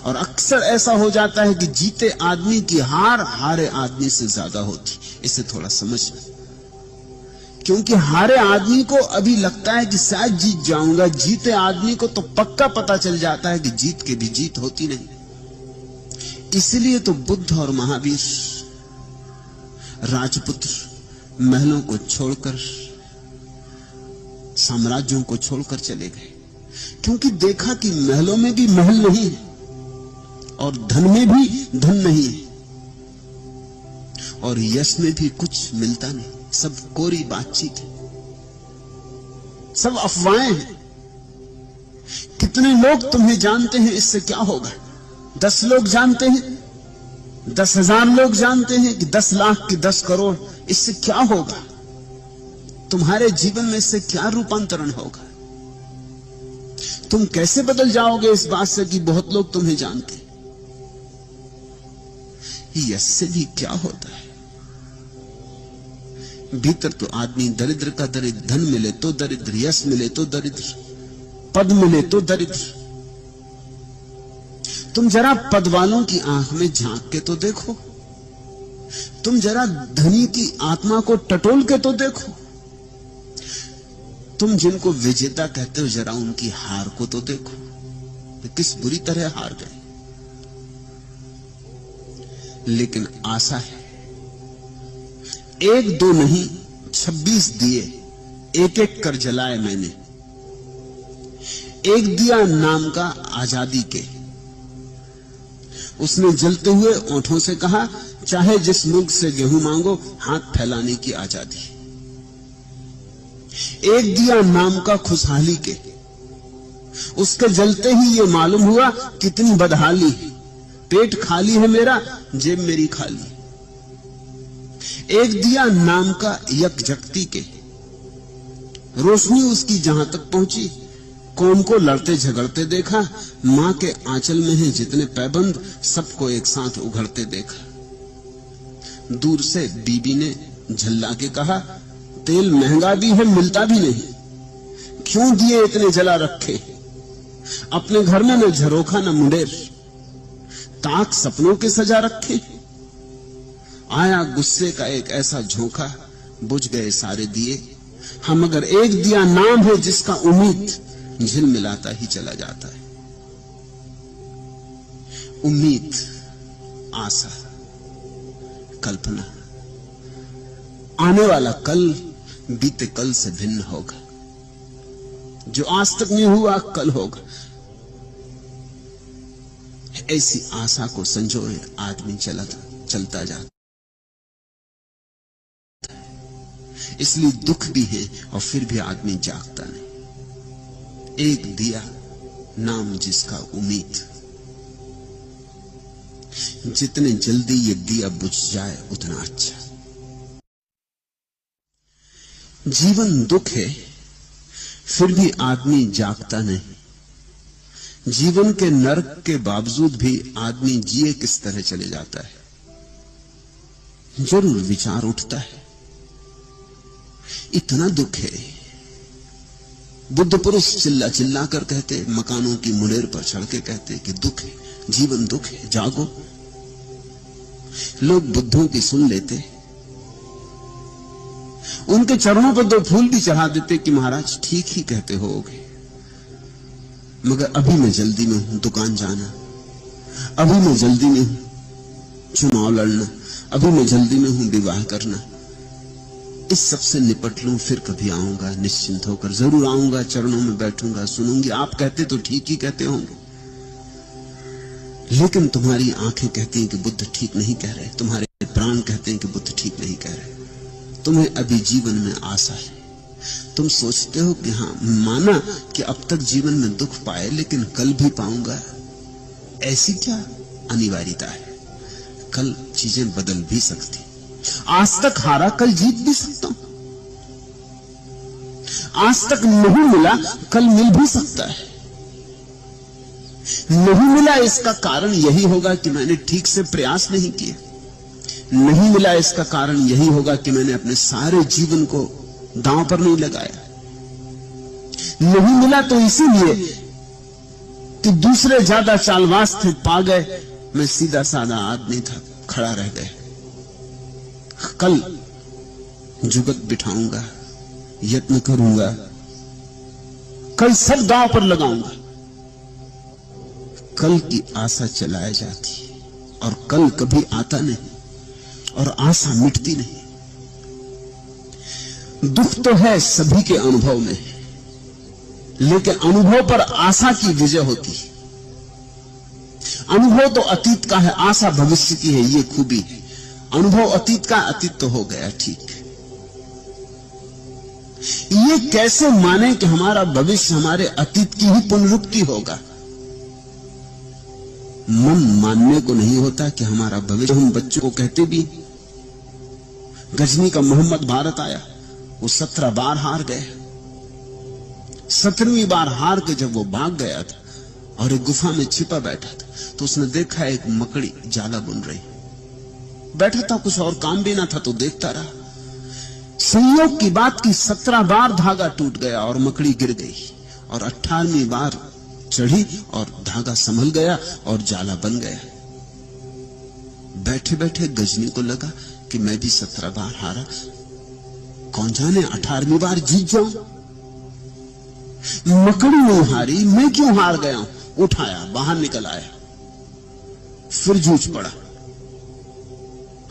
और अक्सर ऐसा हो जाता है कि जीते आदमी की हार हारे आदमी से ज्यादा होती। इसे थोड़ा समझना, क्योंकि हारे आदमी को अभी लगता है कि शायद जीत जाऊंगा, जीते आदमी को तो पक्का पता चल जाता है कि जीत के भी जीत होती नहीं। इसलिए तो बुद्ध और महावीर राजपुत्र महलों को छोड़कर, साम्राज्यों को छोड़कर चले गए, क्योंकि देखा कि महलों में भी महल नहीं है और धन में भी धन नहीं है और यश में भी कुछ मिलता नहीं। सब कोरी बातचीत है, सब अफवाहें हैं। कितने लोग तुम्हें जानते हैं, इससे क्या होगा? 10 लोग जानते हैं, 10,000 लोग जानते हैं कि 10 लाख की 10 करोड़, इससे क्या होगा? तुम्हारे जीवन में इससे क्या रूपांतरण होगा? तुम कैसे बदल जाओगे इस बात से कि बहुत लोग तुम्हें जानते हैं? यश से भी क्या होता है? भीतर तो आदमी दरिद्र का दरिद्र, धन मिले तो दरिद्र, यश मिले तो दरिद्र, पद मिले तो दरिद्र। तुम जरा पद वालों की आंख में झांक के तो देखो, तुम जरा धनी की आत्मा को टटोल के तो देखो, तुम जिनको विजेता कहते हो जरा उनकी हार को तो देखो, वे किस बुरी तरह हार गए। लेकिन आशा है, 1 2 नहीं 26 दिए एक एक कर जलाए मैंने। एक दिया नाम का आजादी के, उसने जलते हुए ओंठों से कहा, चाहे जिस मुल्क से गेहूं मांगो, हाथ फैलाने की आजादी। एक दिया नाम का खुशहाली के, उसके जलते ही ये मालूम हुआ कितनी बदहाली, पेट खाली है मेरा, जेब मेरी खाली। एक दिया नाम का यकजगती के, रोशनी उसकी जहां तक पहुंची, कौम को लड़ते झगड़ते देखा, मां के आंचल में है जितने पैबंद, सबको एक साथ उघड़ते देखा। दूर से बीबी ने झल्ला के कहा, तेल महंगा भी है, मिलता भी नहीं, क्यों दिए इतने जला रखे? अपने घर में न झरोखा न मुंडेर, ताक सपनों के सजा रखे। आया गुस्से का एक ऐसा झोंका, बुझ गए सारे दिए। हम अगर एक दिया नाम है जिसका उम्मीद झिलमिलाता ही चला जाता है। उम्मीद, आशा, कल्पना, आने वाला कल बीते कल से भिन्न होगा, जो आज तक नहीं हुआ कल होगा। ऐसी आशा को संजोए आदमी चलता जाता। इसलिए दुख भी है और फिर भी आदमी जागता नहीं। एक दिया नाम जिसका उम्मीद, जितने जल्दी ये दिया बुझ जाए उतना अच्छा। जीवन दुख है, फिर भी आदमी जागता नहीं। जीवन के नरक के बावजूद भी आदमी जिए किस तरह चले जाता है, जरूर विचार उठता है। इतना दुख है, बुद्ध पुरुष चिल्ला चिल्ला कर कहते, मकानों की मुनेर पर चढ़ के कहते कि दुख है, जीवन दुख है, जागो। लोग बुद्धों की सुन लेते, उनके चरणों पर 2 फूल भी चढ़ा देते कि महाराज ठीक ही कहते होगे, मगर अभी मैं जल्दी में हूं दुकान जाना, अभी मैं जल्दी में हूं चुनाव लड़ना, अभी मैं जल्दी में हूं विवाह करना। इस सबसे निपट लूं, फिर कभी आऊंगा निश्चिंत होकर, जरूर आऊंगा, चरणों में बैठूंगा, सुनूंगी। आप कहते तो ठीक ही कहते होंगे, लेकिन तुम्हारी आंखें कहती हैं कि बुद्ध ठीक नहीं कह रहे, तुम्हारे प्राण कहते हैं कि बुद्ध ठीक नहीं कह रहे। तुम्हें अभी जीवन में आशा है, तुम सोचते हो कि हां, माना कि अब तक जीवन में दुख पाए, लेकिन कल भी पाऊंगा। ऐसी क्या अनिवार्यता है? कल चीजें बदल भी सकती। आज तक हारा, कल जीत भी सकता हूं। आज तक नहीं मिला, कल मिल भी सकता है। नहीं मिला इसका कारण यही होगा कि मैंने ठीक से प्रयास नहीं किया। नहीं मिला इसका कारण यही होगा कि मैंने अपने सारे जीवन को दांव पर नहीं लगाया। नहीं मिला तो इसीलिए कि दूसरे ज्यादा चालबाज थे, पा गए, मैं सीधा साधा आदमी था, खड़ा रह गए। कल जुगत बिठाऊंगा, यत्न करूंगा, कल सब दांव पर लगाऊंगा। कल की आशा चलाए जाती और कल कभी आता नहीं और आशा मिटती नहीं। दुख तो है सभी के अनुभव में, लेकिन अनुभव पर आशा की विजय होती है। अनुभव तो अतीत का है, आशा भविष्य की है, ये खूबी है। अनुभव अतीत का, अतीत तो हो गया, ठीक। ये कैसे माने कि हमारा भविष्य हमारे अतीत की ही पुनरुक्ति होगा? मन मानने को नहीं होता कि हमारा भविष्य। हम बच्चों को कहते भी, गजनी का मोहम्मद भारत आया, वो 17 बार हार गए। 17वीं बार हार के जब वो भाग गया था और एक गुफा में छिपा बैठा था, तो उसने देखा एक मकड़ी जाला बुन रही। बैठा था, कुछ और काम भी ना था, तो देखता रहा। संयोग की बात की 17 बार धागा टूट गया और मकड़ी गिर गई, और 18वीं बार चढ़ी और धागा संभल गया और जाला बन गया। बैठे बैठे गजनी को लगा कि मैं भी 17 बार हारा, कौन जाने 18वीं बार जीत जाऊं। मकड़ी नहीं हारी, मैं क्यों हार गया हूं? उठाया, बाहर निकल आया, फिर जूझ पड़ा।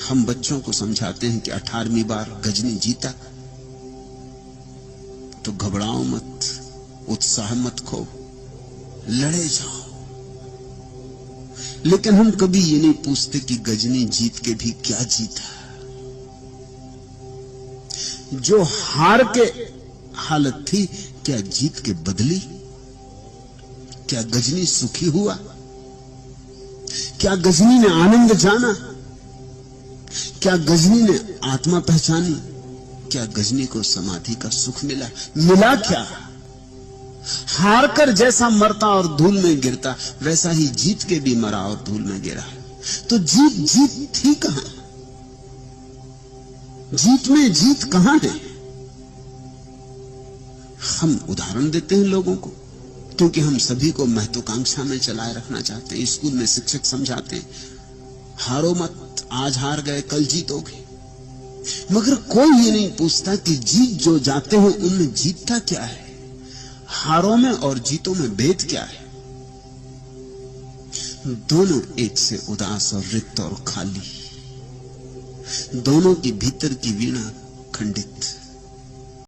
हम बच्चों को समझाते हैं कि 18वीं बार गजनी जीता तो घबराओ मत, उत्साह मत खो, लड़े जाओ। लेकिन हम कभी ये नहीं पूछते कि गजनी जीत के भी क्या जीता। जो हार के हालत थी, क्या जीत के बदली? क्या गजनी सुखी हुआ? क्या गजनी ने आनंद जाना? क्या गजनी ने आत्मा पहचानी? क्या गजनी को समाधि का सुख मिला? मिला क्या? हारकर जैसा मरता और धूल में गिरता, वैसा ही जीत के भी मरा और धूल में गिरा। तो जीत थी कहां? जीत में जीत कहां है? हम उदाहरण देते हैं लोगों को, क्योंकि हम सभी को महत्वाकांक्षा में चलाए रखना चाहते हैं। स्कूल में शिक्षक समझाते हैं, हारो मत, आज हार गए कल जीतोगे। मगर कोई ये नहीं पूछता कि जीत जो जाते हैं उनमें जीतता क्या है, हारों में और जीतों में भेद क्या है। दोनों एक से उदास और रिक्त और खाली, दोनों की भीतर की वीणा खंडित।